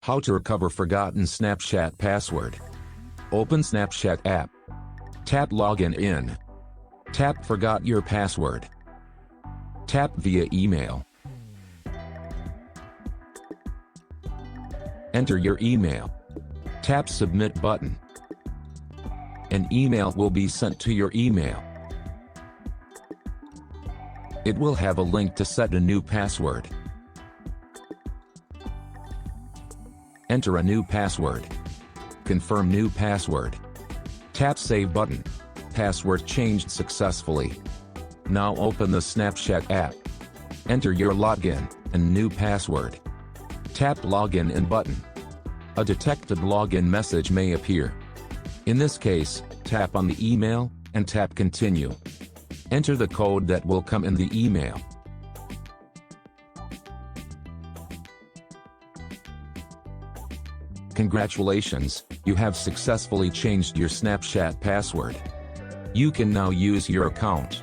How to recover forgotten Snapchat password. Open Snapchat app. Tap Login in. Tap Forgot your password. Tap Via email. Enter your email. Tap Submit button. An email will be sent to your email. It will have a link to set a new password. Enter a new password. Confirm new password. Tap Save button. Password changed successfully. Now open the Snapchat app. Enter your login and new password. Tap Login in button. A detected login message may appear. In this case, tap on the email and tap Continue. Enter the code that will come in the email. Congratulations, you have successfully changed your Snapchat password. You can now use your account.